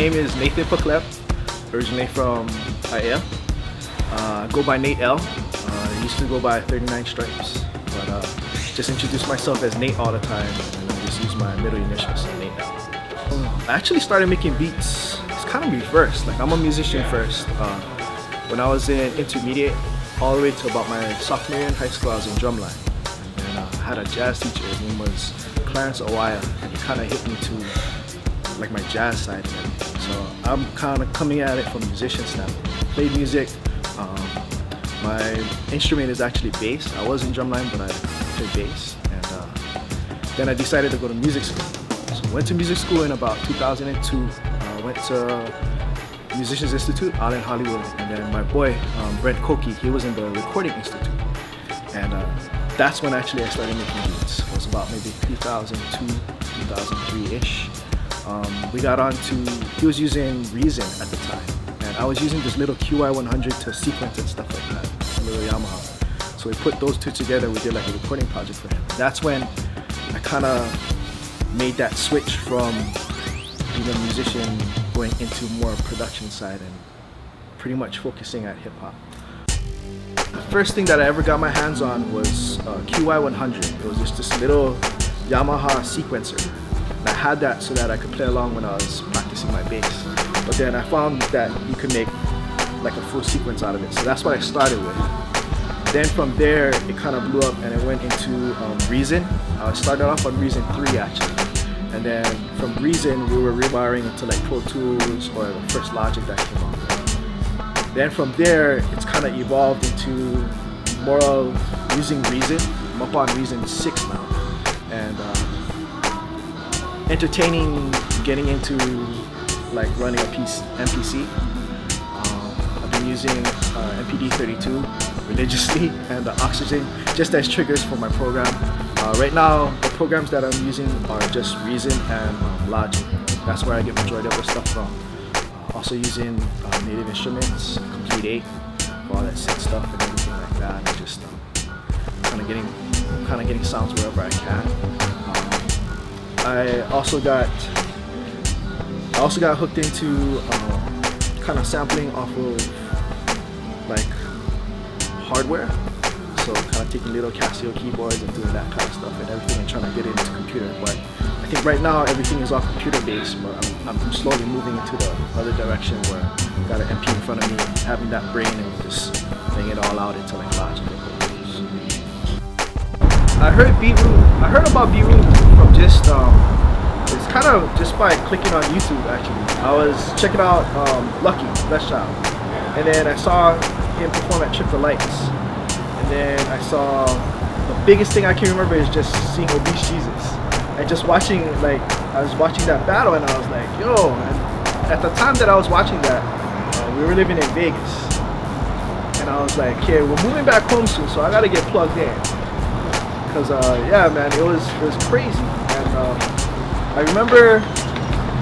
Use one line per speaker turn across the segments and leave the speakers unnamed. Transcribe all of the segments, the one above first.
name is Nathan Paklev, originally from IAM. Go by Nate L. I used to go by 39 Stripes, but just introduce myself as Nate all the time, and I just use my middle initials, Nate L. I actually started making beats. It's kind of reversed. Like, I'm a musician first. When I was in intermediate, all the way to about my sophomore year in high school, I was in drumline. And I had a jazz teacher. His name was Clarence Owaya, and he kind of hit me to like my jazz side of it. So I'm kind of coming at it from a musician standpoint. Played music. My instrument is actually bass. I was in drumline, but I played bass. And then I decided to go to music school. So I went to music school in about 2002. Went to Musicians Institute out in Hollywood, and then my boy Brent Koki, he was in the Recording Institute, and that's when actually I started making beats. It was about maybe 2002, 2003-ish. We got on to, he was using Reason at the time, and I was using this little QI100 to sequence and stuff like that, a little Yamaha. So we put those two together, we did like a recording project for him. That's when I kind of made that switch from being a musician going into more production side and pretty much focusing at hip-hop. The first thing that I ever got my hands on was QI100. It was just this little Yamaha sequencer. And I had that so that I could play along when I was practicing my bass. But then I found that you could make like a full sequence out of it. So that's what I started with. Then from there, it kind of blew up and it went into Reason. I started off on Reason 3 actually. And then from Reason, we were rewiring into like Pro Tools or the first Logic that came out. Then from there, it's kind of evolved into more of using Reason. I'm up on Reason 6 now. And entertaining, getting into like running a MPC. I've been using MPD32 religiously and Oxygen just as triggers for my program. Right now, the programs that I'm using are just Reason and Logic. That's where I get majority of the stuff from. Also using Native Instruments, Complete 8, for all that synth stuff and everything like that. And just kind of getting sounds wherever I can. I also got hooked into kind of sampling off of like hardware. So kind of taking little Casio keyboards and doing that kind of stuff and everything and trying to get it into computer. But I think right now everything is all computer based, but I'm slowly moving into the other direction where I've got an MP in front of me, having that brain and just laying it all out into like Logic. I heard about Beatroot from just it's kind of just by clicking on YouTube actually. I was checking out Lucky, Best Child, and then I saw him perform at Triple Lights. And then I saw, the biggest thing I can remember is just seeing Obese Jesus. And just watching, like, I was watching that battle and I was like, yo, and at the time that I was watching that, we were living in Vegas. And I was like, okay, we're moving back home soon, so I gotta get plugged in. Cause yeah man, it was crazy. And I remember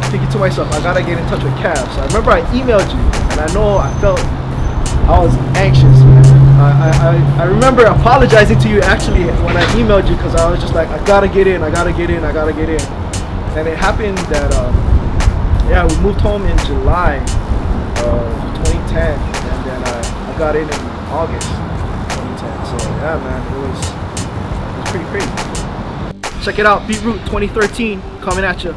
thinking to myself, I gotta get in touch with Cav. So I remember I emailed you, and I know I was anxious, man. I remember apologizing to you actually when I emailed you because I was just like, I gotta get in. And it happened that, yeah, we moved home in July of 2010, and then I got in August 2010. So yeah, man, it was pretty crazy. Check it out, Beatroot 2013 coming at you.